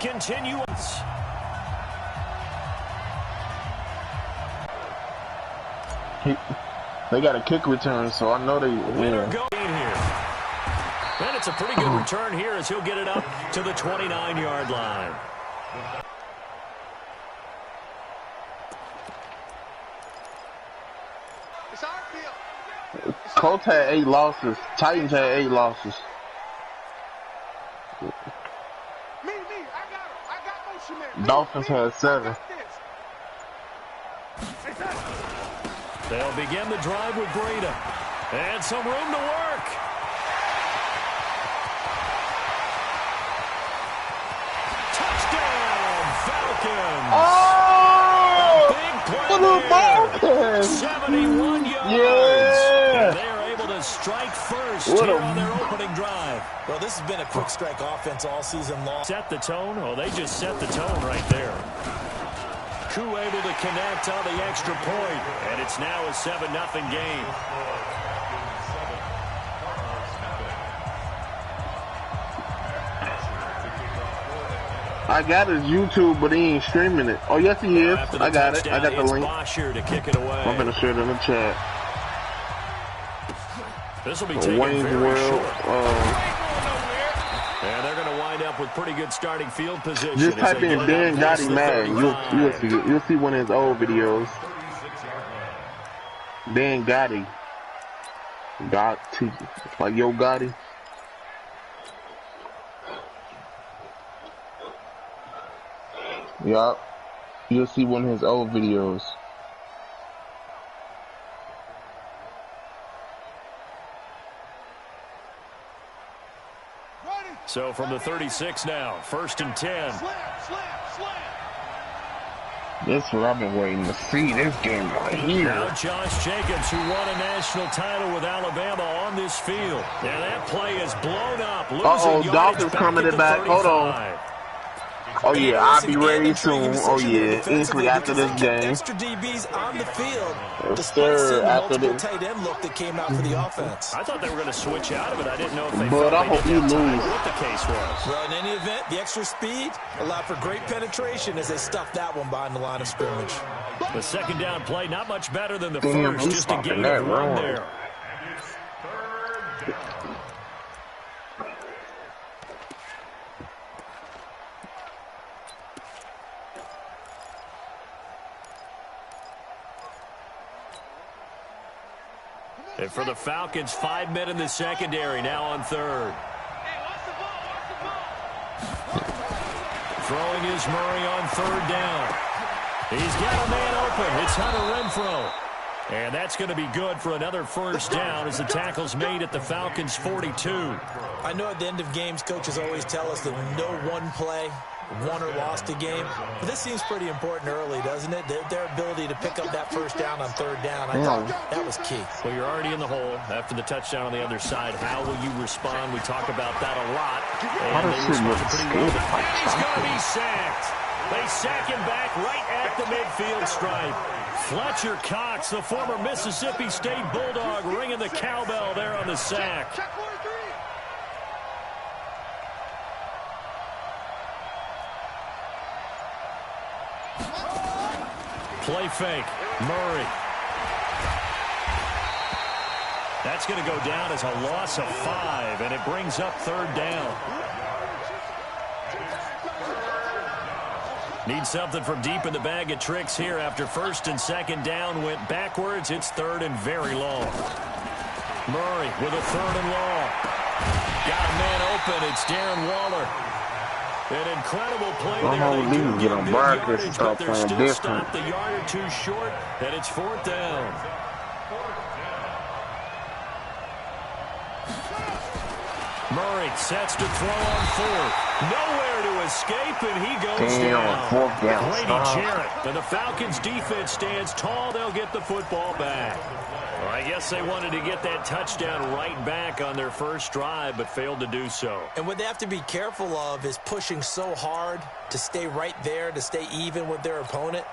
continues. They got a kick return, so I know they winner going here. And it's a pretty good return here as he'll get it up to the 29-yard line. Colts had 8 losses. Titans had 8 losses. Dolphins had 7. They'll begin the drive with Breida. And some room to work. Touchdown, Falcons. Oh! Big play there. 71 yards. Yeah. And they are able to strike first here on their opening drive. Well, this has been a quick strike offense all season long. Set the tone. Oh, they just set the tone right there. Able to connect on the extra point, and it's now a 7-0 game. I got his YouTube, but he ain't streaming it. Oh, yes, he is. I got it. I got the link. To kick it away. I'm going to share it in the chat. This will be taken very short. And they're going to wind up with pretty good starting field position. Just type in Dan Gotti Mag. You'll see one of his old videos. Dan Gotti. Gotti. Like Yo Gotti. Yup. You'll see one of his old videos. So from the 36 now, 1st and 10. This is what I've been waiting to see, this game right here. Now Josh Jacobs, who won a national title with Alabama on this field. And that play is blown up. Uh-oh, Dolphins coming it back. Hold on. Oh, yeah, I'll be ready soon. Oh, yeah, instantly after this game. Extra DBs on the field. Yes, sir. After the tight end look that came out for the offense. I thought they were going to switch out of it. I didn't know if they but I hope you lose. What the case was. Well, in any event, the extra speed allowed for great penetration as they stuffed that one behind the line of scrimmage. The second down play, not much better than the first. Just a gain of 1 there. And for the Falcons, 5 men in the secondary, now on 3rd. Throwing is Murray on 3rd down. He's got a man open. It's Hunter Renfrow. And that's going to be good for another 1st down as the tackle's made at the Falcons' 42. I know at the end of games, coaches always tell us that no one play won or lost a game. But this seems pretty important early, doesn't it? Their ability to pick up that 1st down on 3rd down, I thought that was key. Well, you're already in the hole after the touchdown on the other side. How will you respond? We talk about that a lot. And they respond pretty well. He's going to be sacked. They sack him back right at the midfield stripe. Fletcher Cox, the former Mississippi State Bulldog, ringing the cowbell there on the sack. Play fake. Murray. That's going to go down as a loss of 5, and it brings up 3rd down. Need something from deep in the bag of tricks here after 1st and 2nd down went backwards. It's 3rd and very long. Murray with a 3rd and long. Got a man open. It's Darren Waller. An incredible play there. They do get good yardage, but they're still stopped a yard or 2 short, and it's 4th down. Murray sets to throw on 4th. Nowhere to escape, and he goes down. 4th down. Grady Jarrett. And the Falcons' defense stands tall. They'll get the football back. Well, I guess they wanted to get that touchdown right back on their first drive, but failed to do so. And what they have to be careful of is pushing so hard to stay right there, to stay even with their opponent,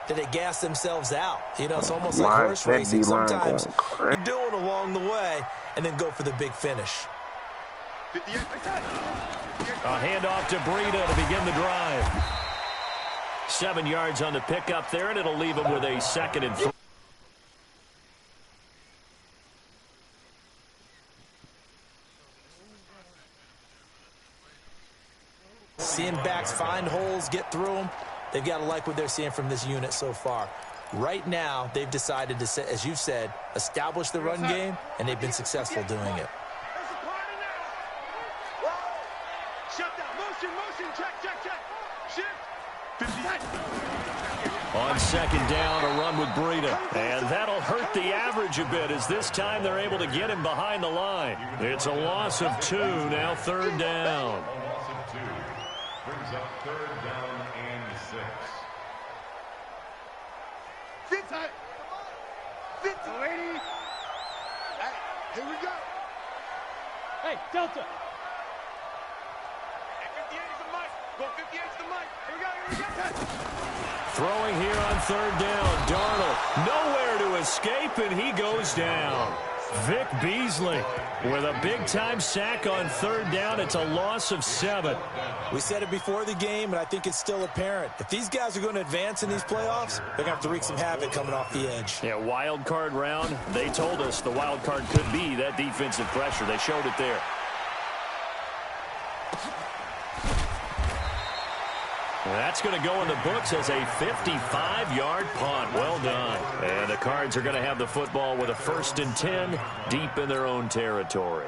that they gas themselves out. You know, it's almost like horse racing. Sometimes you do it along the way and then go for the big finish. 58. A handoff to Breida to begin the drive. 7 yards on the pickup there, and it'll leave him with a 2nd and 3. Seeing backs find holes, get through them. They've got to like what they're seeing from this unit so far. Right now, they've decided to, as you've said, establish the run game, and they've been successful doing it. On 2nd down, a run with Breida. And that'll hurt the average a bit, as this time they're able to get him behind the line. It's a loss of 2, now 3rd down. Brings up 3rd down and 6. 50. 50. 80. Hey, here we go. Hey, Delta. Hey, 58 is the mic. Go 58 is the mic. Here we go, here we go. Throwing here on 3rd down. Darnold nowhere to escape, and he goes down. Vic Beasley with a big-time sack on 3rd down. It's a loss of 7. We said it before the game, and I think it's still apparent. If these guys are going to advance in these playoffs, they're going to have to wreak some havoc coming off the edge. Yeah, wild card round. They told us the wild card could be that defensive pressure. They showed it there. That's going to go in the books as a 55-yard punt. Well done. And the Cards are going to have the football with a 1st and 10 deep in their own territory.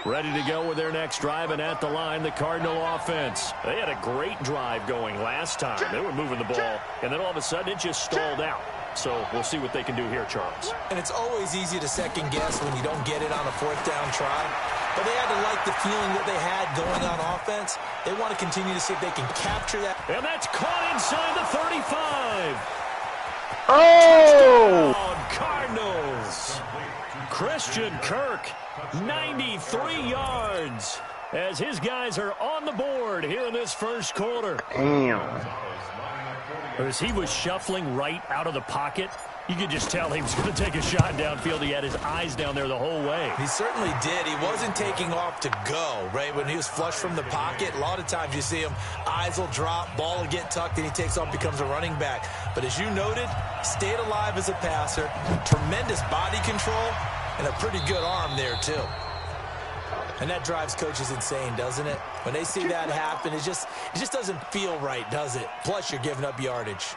Ready to go with their next drive, and at the line, the Cardinal offense. They had a great drive going last time. They were moving the ball, and then all of a sudden it just stalled out. So we'll see what they can do here, Charles. And it's always easy to second guess when you don't get it on a 4th down try. But they had to like the feeling that they had going on offense. They want to continue to see if they can capture that. And that's caught inside the 35. Oh! Cardinals. Christian Kirk, 93 yards, as his guys are on the board here in this 1st quarter. Damn. As he was shuffling right out of the pocket, you could just tell he was going to take a shot downfield. He had his eyes down there the whole way. He certainly did. He wasn't taking off to go, right? When he was flush from the pocket, a lot of times you see him, eyes will drop, ball will get tucked, and he takes off, becomes a running back. But as you noted, stayed alive as a passer, tremendous body control, and a pretty good arm there, too. And that drives coaches insane, doesn't it? When they see that happen, it just doesn't feel right, does it? Plus, you're giving up yardage.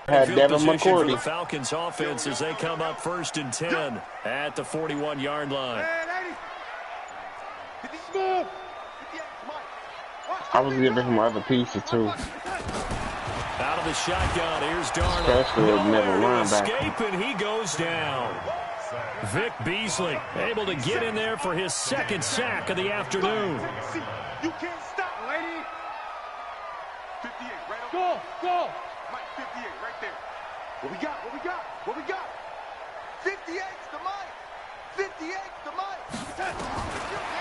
Had Devin For the McCourty. Falcons offense as they come up 1st and 10 at the 41-yard line. I was giving him other pieces, too. Out of the shotgun, here's Darnold. Especially with middle Nowhere to linebacker. escape, and he goes down. Vic Beasley able to get in there for his 2nd sack of the afternoon. You can't stop, lady. 58, right over. Go, go. Mike, 58, right there. What we got? What we got? What we got? 58's the mic. 58's the mic.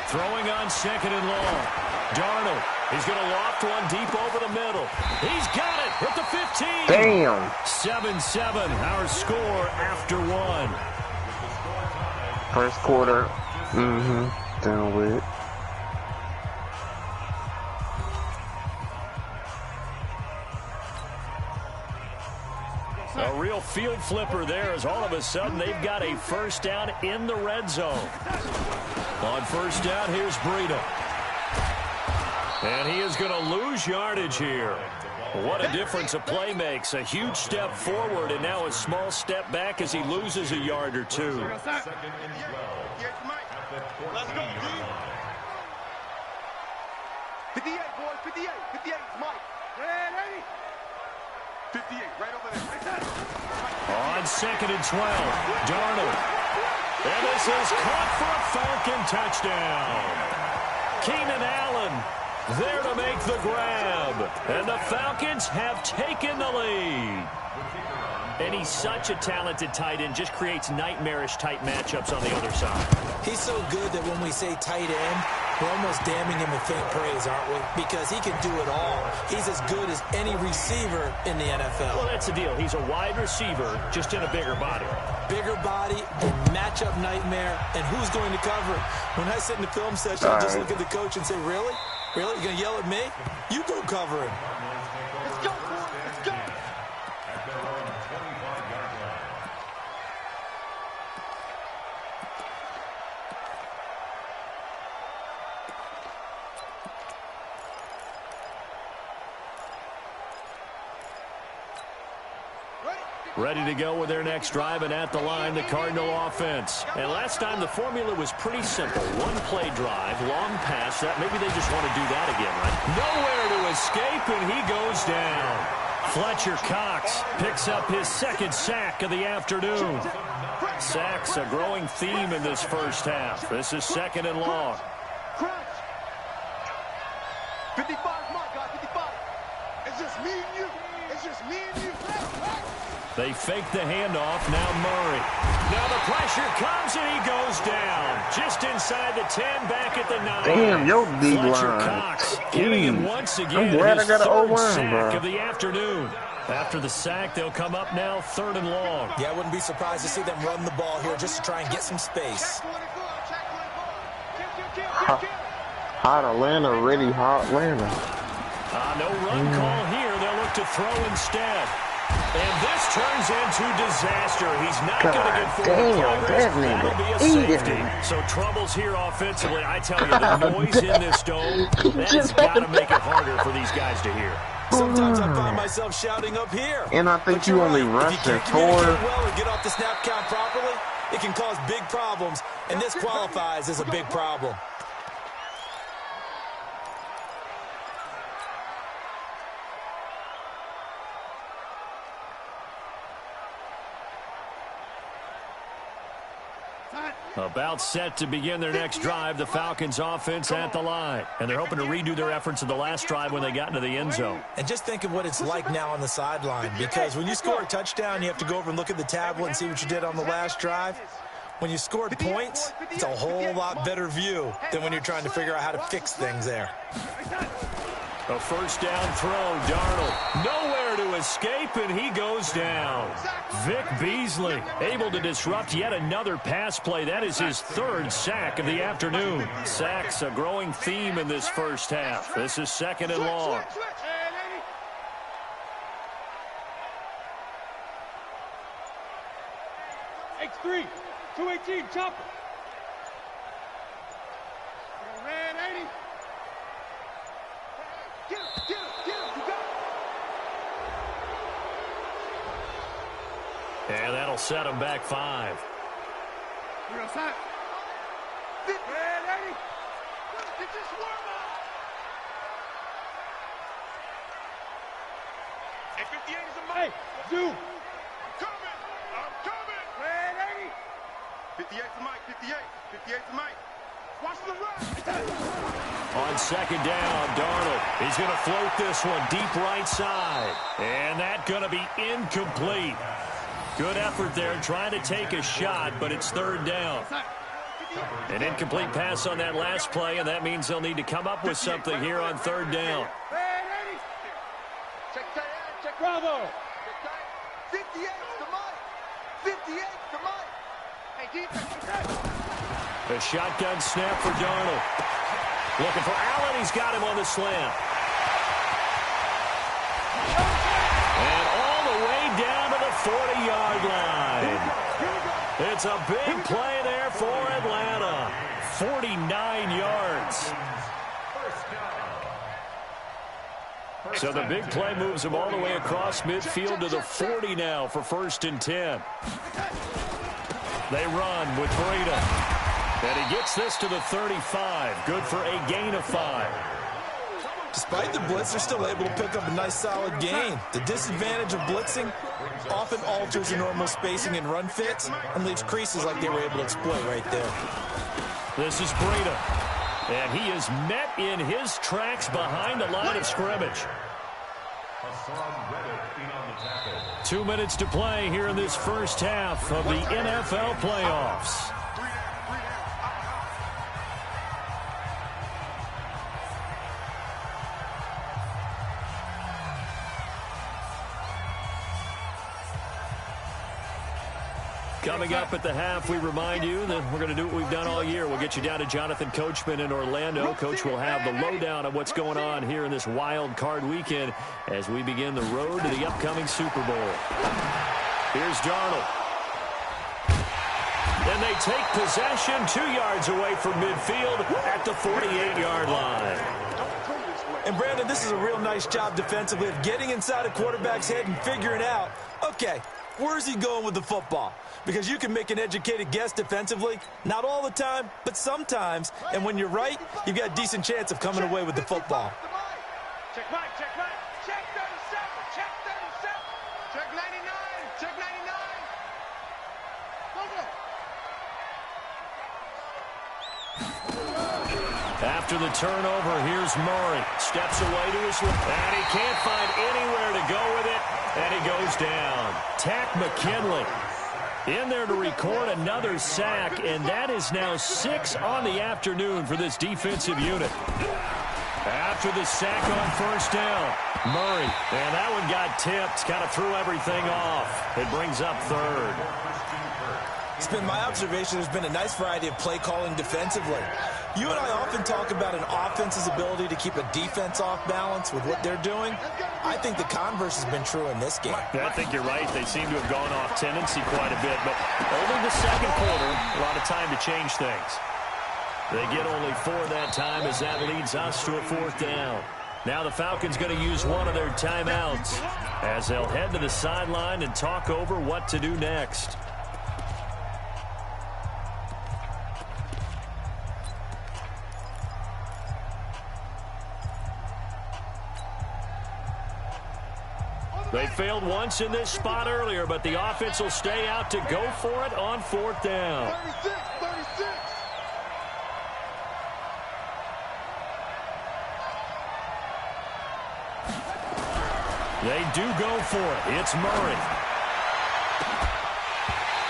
Throwing on 2nd and long. Darnold, he's going to loft one deep over the middle. He's got it at the 15. Damn. 7-7, our score after 1. 1st quarter. Done with. A real field flipper there, as all of a sudden they've got a 1st down in the red zone. On 1st down, here's Breida. And he is going to lose yardage here. What a difference a play makes. A huge step forward and now a small step back as he loses a yard or 2. Let's go, D. 58, boys, 58. 58 is Mike. 58, right over there. On 2nd and 12, Darnold. And this is caught for a Falcon touchdown. Keenan Allen there to make the grab. And the Falcons have taken the lead. And he's such a talented tight end, just creates nightmarish type matchups on the other side. He's so good that when we say tight end, We're almost damning him with faint praise, aren't we? Because he can do it all. He's as good as any receiver in the NFL. Well, that's the deal. He's a wide receiver, just in a bigger body. Bigger body and matchup nightmare. And who's going to cover? When I sit in the film session, I just look at the coach and say, really? Really? You going to yell at me? You go cover him. Let's go, boy. Let's go. At their own 25-yard line. Ready to go with their next drive, and at the line, the Cardinal offense. And last time, the formula was pretty simple. One-play drive, long pass. That maybe they just want to do that again, right? Nowhere to escape, and he goes down. Fletcher Cox picks up his second sack of the afternoon. Sacks a growing theme in this first half. This is second and long. Crunch. 55 is my guy, 55. It's just me and you. It's just me and you. They fake the handoff. Now Murray. Now the pressure comes, and he goes down. Just inside the 10, back at the 9. Damn, your D Fletcher line. Cox giving him once again I'm glad his I got an third O-line, sack bro. of the afternoon. After the sack, they'll come up now third and long. Yeah, I wouldn't be surprised to see them run the ball here just to try and get some space. Hot Atlanta, ready hot Atlanta. No run call here. They'll look to throw instead. And this turns into disaster. He's not going to get forward progress. That'll be a safety. So troubles here offensively. I tell you, the noise in this dome, that has got to make it harder for these guys to hear. Sometimes I find myself shouting up here. And I think you only rushed If you it can't communicate forward. well or get off the snap count properly, it can cause big problems, and this qualifies as a big problem. About set to begin their next drive, the Falcons offense at the line. And they're hoping to redo their efforts of the last drive when they got into the end zone. And just think of what it's like now on the sideline, because when you score a touchdown, you have to go over and look at the tablet and see what you did on the last drive. When you scored points, it's a whole lot better view than when you're trying to figure out how to fix things there. A first down throw, Darnold. Nowhere to escape, and he goes down. Vic Beasley able to disrupt yet another pass play. That is his third sack of the afternoon. Sacks a growing theme in this first half. This is second and long. X3, 218, chopper. Red 80. Get him, you got it. And that'll set him back 5. Real side. Red 80. Get this warm up. Hey, 58 is a Hey, Zoo. I'm coming. Red 80. 58 to Mike, 58. 58 to Mike. Watch the run. On second down, Darnold. He's going to float this one deep right side. And that's going to be incomplete. Good effort there trying to take a shot, but it's third down. An incomplete pass on that last play, and that means they'll need to come up with something here on third down. Check Bravo. 58 to Mike. 58 to Mike. Hey, defense. A shotgun snap for Darnold. Looking for Allen. He's got him on the slant. And all the way down to the 40-yard line. It's a big play there for Atlanta. 49 yards. So the big play moves him all the way across midfield to the 40 now for first and 10. They run with Breida. And he gets this to the 35. Good for a gain of 5. Despite the blitz, they're still able to pick up a nice solid gain. The disadvantage of blitzing often alters the normal spacing and run fits and leaves creases like they were able to exploit right there. This is Breida. And he is met in his tracks behind the line of scrimmage. 2 minutes to play here in this first half of the NFL playoffs. Coming up at the half, we remind you that we're going to do what we've done all year. We'll get you down to Jonathan Coachman in Orlando. Coach will have the lowdown of what's going on here in this wild card weekend as we begin the road to the upcoming Super Bowl. Here's Darnold. And they take possession 2 yards away from midfield at the 48-yard line. And, Brandon, this is a real nice job defensively of getting inside a quarterback's head and figuring out, okay, where's he going with the football? Because you can make an educated guess defensively, not all the time, but sometimes. And when you're right, you've got a decent chance of coming away with the football. Check Mike, check Mike. Check 37, check 37. Check 99, check 99. Go, go. After the turnover, here's Murray. Steps away to his left. And he can't find anywhere to go with it. And he goes down. Tack McKinley in there to record another sack. And that is now 6 on the afternoon for this defensive unit. After the sack on first down, Murray. And that one got tipped. Kind of threw everything off. It brings up third. It's been my observation there's been a nice variety of play calling defensively. You and I often talk about an offense's ability to keep a defense off balance with what they're doing. I think the converse has been true in this game. Yeah, I think you're right. They seem to have gone off tendency quite a bit, but only the second quarter, a lot of time to change things. They get only 4 that time as that leads us to a 4th down. Now the Falcons going to use one of their timeouts as they'll head to the sideline and talk over what to do next. They failed once in this spot earlier, but the offense will stay out to go for it on 4th down. 36, 36. They do go for it. It's Murray.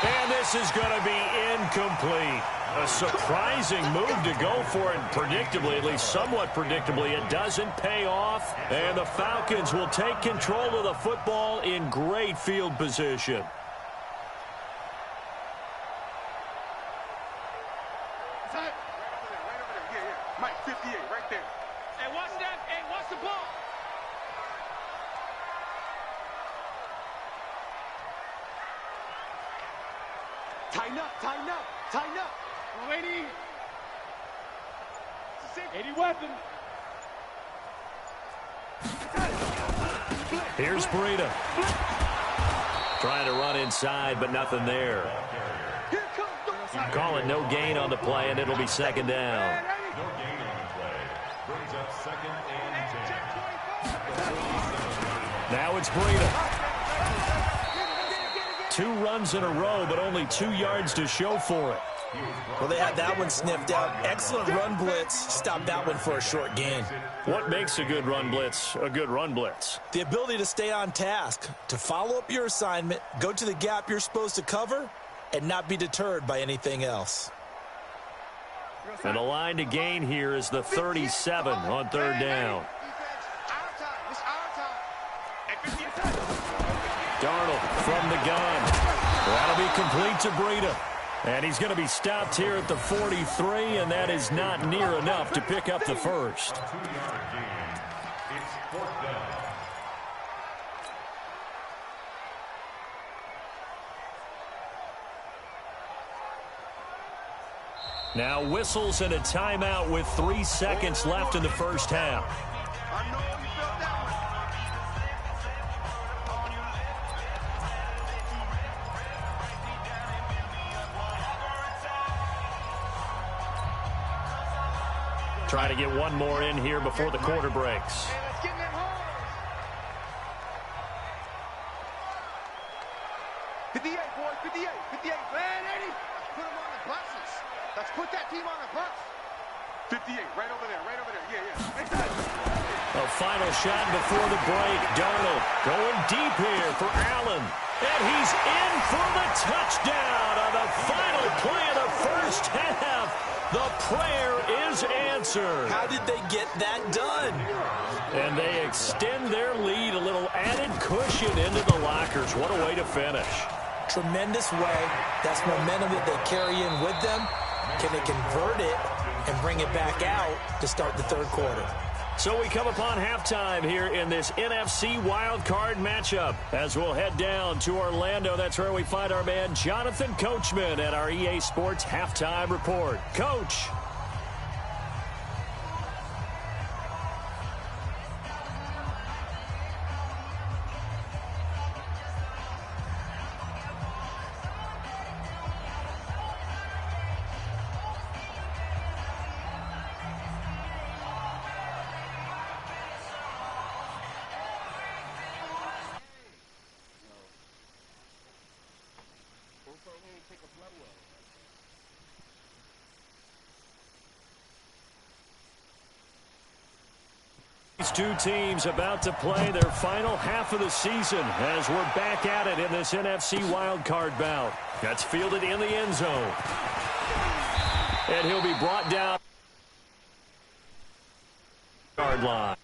And this is going to be incomplete. A surprising move to go for it, predictably, at least somewhat predictably. It doesn't pay off, and the Falcons will take control of the football in great field position. Right over there. Yeah. Mike, 58, right there. Hey, watch that. Hey, watch the ball. Tighten up, tighten up, tighten up. 80. 80 weapon. Here's Breida. Trying to run inside, but nothing there. Call it no gain on the play, and it'll be 2nd down. No gain on the play. Brings up 2nd and 10. Now it's Breida. 2 runs in a row, but only 2 yards to show for it. Well, they had that one sniffed out. Excellent run blitz. Stopped that one for a short gain. What makes a good run blitz a good run blitz? The ability to stay on task, to follow up your assignment, go to the gap you're supposed to cover, and not be deterred by anything else. And the line to gain here is the 37 on 3rd down. Darnold from the gun. That'll be complete to Breida. And he's going to be stopped here at the 43, and that is not near enough to pick up the first. 2-yard gain. It's 4th down. Now whistles and a timeout with 3 seconds left in the first half. I know you felt that one. Try to get one more in here before the quarter breaks. Hey, let's get in that hole. 58, boys, 58, 58. Man, 80. Let's put them on the buses. Let's put that team on the bus. 58, right over there, right over there. Yeah. A final shot before the break. Darnold going deep here for Allen. And he's in for the touchdown on the final play of the first half. The prayer is answered. How did they get that done? And they extend their lead, a little added cushion into the lockers. What a way to finish. tremendous way. That's momentum that they carry in with them. Can they convert it and bring it back out to start the third quarter? So we come upon halftime here in this NFC Wild Card matchup. As we'll head down to Orlando, that's where we find our man Jonathan Coachman at our EA Sports Halftime Report. Coach. These two teams about to play their final half of the season as we're back at it in this NFC wildcard bout. That's fielded in the end zone. And he'll be brought down. Yard line.